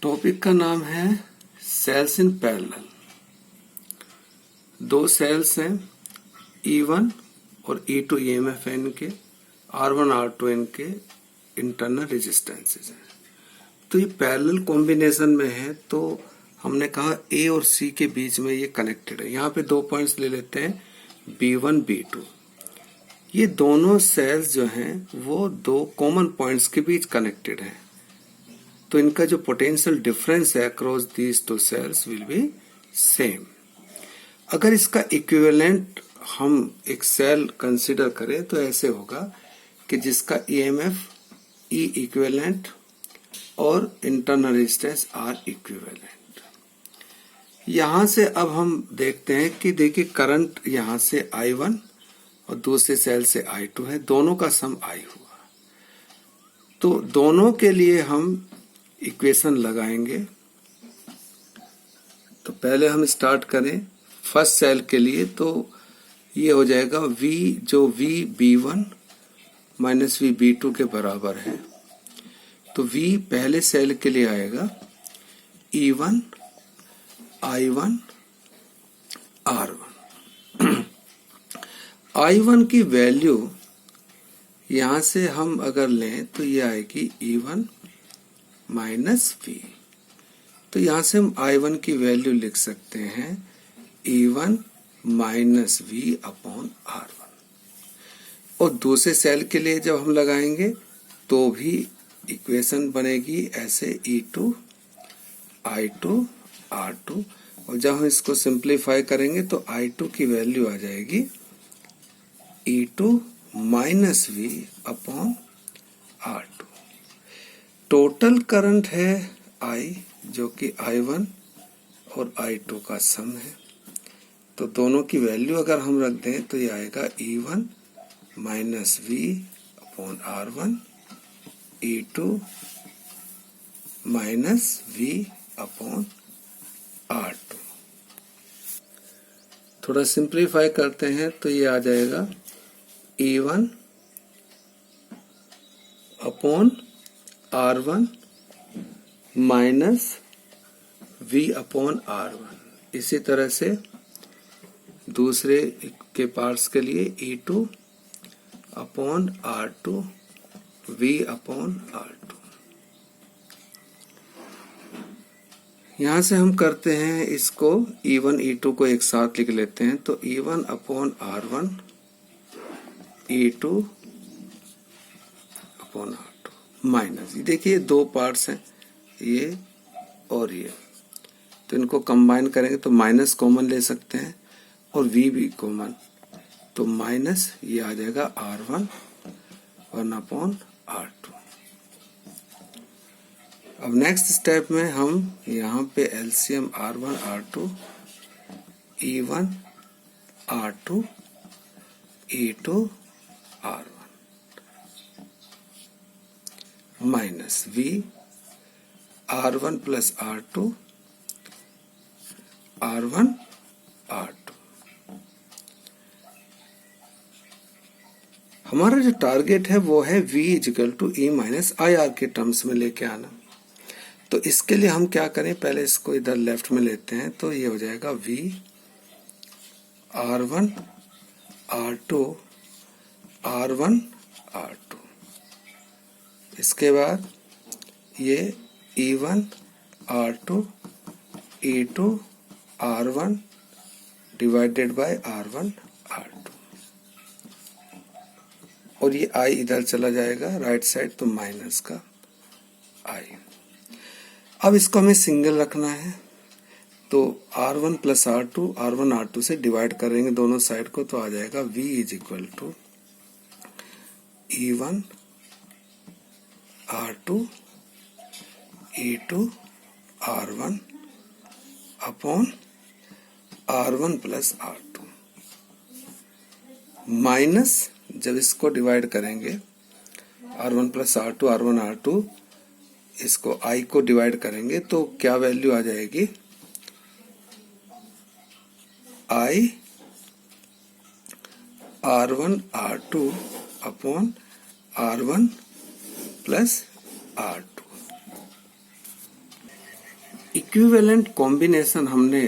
Topic का नाम है सेल्स इन पैरेलल। दो सेल्स हैं E1 और E2 EMF है इनके, R1 R2 इनके इंटरनल रेजिस्टेंसेस हैं। तो ये पैरेलल कॉम्बिनेशन में है, तो हमने कहा A और C के बीच में ये कनेक्टेड है। यहाँ पे दो पॉइंट्स ले लेते हैं B1 B2। ये दोनों सेल्स जो हैं वो दो कॉमन पॉइंट्स के बीच कनेक्टेड हैं, तो इनका जो पोटेंशियल डिफरेंस है across these two cells will be same. अगर इसका इक्विवेलेंट हम एक सेल कंसीडर करें तो ऐसे होगा कि जिसका EMF E इक्विवेलेंट और इंटरनल रेजिस्टेंस R इक्विवेलेंट। यहां से अब हम देखते हैं कि देखिए करंट यहां से I1 और दूसरे सेल से I2 है, दोनों का सम I हुआ। तो दोनों के लिए हम इक्वेशन लगाएंगे। तो पहले हम स्टार्ट करें फर्स्ट सेल के लिए, तो ये हो जाएगा V जो V B1 minus V B2 के बराबर है। तो V पहले सेल के लिए आएगा E1 I1 R1। I1 की वैल्यू यहां से हम अगर लें तो ये आएगी E1 माइनस V। तो यहां से हम I1 की वैल्यू लिख सकते हैं E1 minus V upon R1। और दूसरे सेल के लिए जब हम लगाएंगे तो भी इक्वेशन बनेगी ऐसे E2 I2 R2। और जब हम इसको सिंप्लीफाई करेंगे तो I2 की वैल्यू आ जाएगी E2 minus V upon R2। Total current है I जो कि I1 और I2 का सम है। तो दोनों की वैल्यू अगर हम रख दें तो ये आएगा E1 minus V upon R1 E2 minus V upon R2। थोड़ा सिंप्लीफाई करते हैं तो ये आ जाएगा E1 upon R1 minus V upon R1। इसी तरह से दूसरे के पार्ट्स के लिए E2 upon R2 V upon R2। यहां से हम करते हैं इसको E1 E2 को एक साथ लिख लेते हैं। तो E1 upon R1 E2 upon R2 minus, देखिए दो पार्ट्स हैं ये और ये, तो इनको कंबाइन करेंगे तो माइनस कॉमन ले सकते हैं और V भी कॉमन, तो माइनस ये आ जाएगा R1 1 अपॉन R2। अब नेक्स्ट स्टेप में हम यहाँ पे LCM R1 R2 E1 R2 E2 R1 minus V R1 plus R2 R1 R2। हमारा जो टारगेट है वो है V is equal to E minus IR के टर्म्स में लेके आना। तो इसके लिए हम क्या करें, पहले इसको इधर लेफ्ट में लेते हैं। तो ये हो जाएगा V R1 R2 R1 R2। इसके बाद ये E1 R2 E2 R1 divided by R1 R2। और ये I इधर चला जाएगा राइट साइड, तो माइनस का I। अब इसको हमें सिंगल रखना है, तो R1 plus R2 R1 R2 से डिवाइड करेंगे दोनों साइड को, तो आ जाएगा V is equal to E1 R2 E2 R1 upon R1 plus R2 minus, जब इसको डिवाइड करेंगे R1 plus R2 R1 R2, इसको I को डिवाइड करेंगे तो क्या वैल्यू आ जाएगी I R1 R2 upon R1 plus R2। Equivalent combination हमने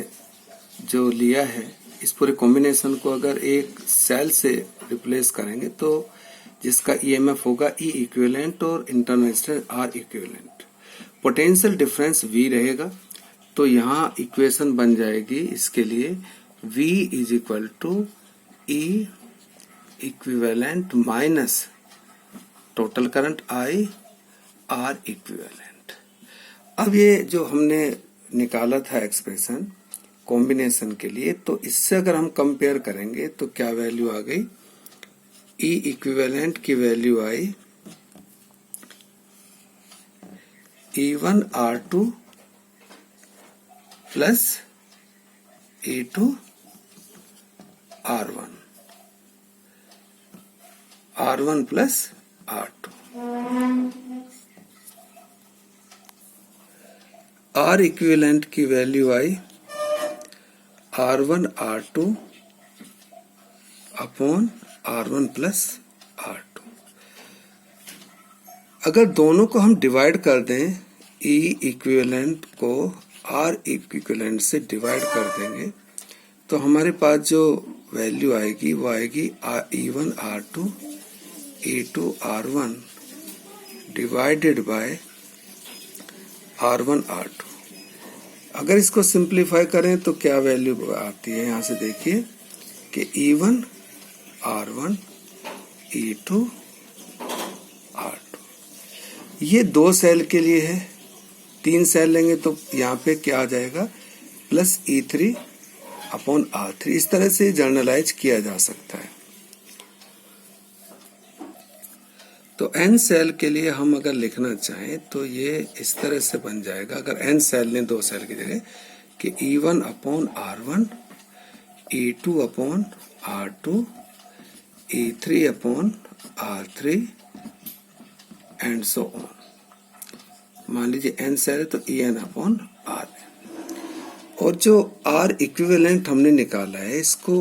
जो लिया है, इस पूरे कॉम्बिनेशन को अगर एक सेल से रिप्लेस करेंगे तो जिसका ईएमएफ होगा ई इक्विवेलेंट और internal resistance R equivalent, potential difference V रहेगा। तो यहाँ इक्वेशन बन जाएगी इसके लिए V is equal to E equivalent minus total current I R equivalent. अब ये जो हमने निकाला था एक्सप्रेशन कॉम्बिनेशन के लिए, तो इससे अगर हम कंपेयर करेंगे तो क्या वैल्यू आ गई, ई इक्विवेलेंट की वैल्यू आई E1 R2 plus E2 R1, R1 plus R2। R equivalent की वैल्यू आई R1 R2 upon R1 plus R2। अगर दोनों को हम डिवाइड कर दें, E इक्विवेलेंट को R इक्विवेलेंट से डिवाइड कर देंगे तो हमारे पास जो वैल्यू आएगी वो आएगी E1 R2 E2 R1 divided by R1 R2। अगर इसको सिंप्लीफाई करें तो क्या वैल्यू आती है, यहां से देखिए कि E1 R1 E2 R2। ये 2 सेल के लिए है, 3 सेल लेंगे तो यहाँ पे क्या आ जाएगा, प्लस E3 अपॉन R3। इस तरह से जर्नलाइज किया जा सकता है। तो n सेल के लिए हम अगर लिखना चाहें तो ये इस तरह से बन जाएगा, अगर n सेल लें 2 सेल की जगह, कि E1 upon R1 E2 upon R2 E3 upon R3 and so on. मान लीजिए n सेल है तो En अपॉन R। और जो R इक्विवेलेंट हमने निकाला है इसको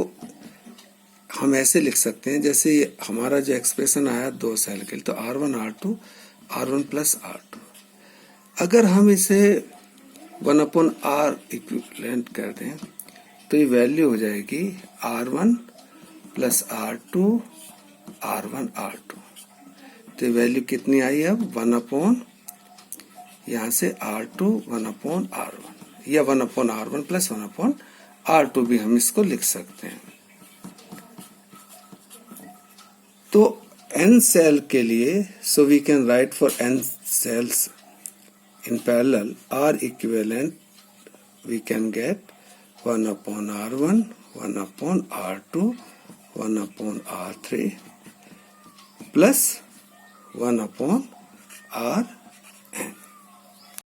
हम ऐसे लिख सकते हैं, जैसे हमारा जो एक्सप्रेशन आया 2 सेल के लिए, तो R1 R2 R1 plus R2। अगर हम इसे 1 अपॉन R इक्विवेलेंट कर दें तो ये वैल्यू हो जाएगी R1 plus R2 R1 R2। तो ये वैल्यू कितनी आई अब, 1 अपॉन यहाँ से R2 1 अपॉन R1, या 1 upon R1 plus 1 upon R2 भी हम इसको लिख सकते हैं। तो n सेल के लिए, so we can write for n cells in parallel R equivalent we can get 1 upon R1 1 upon R2 1 upon R3 plus 1 upon R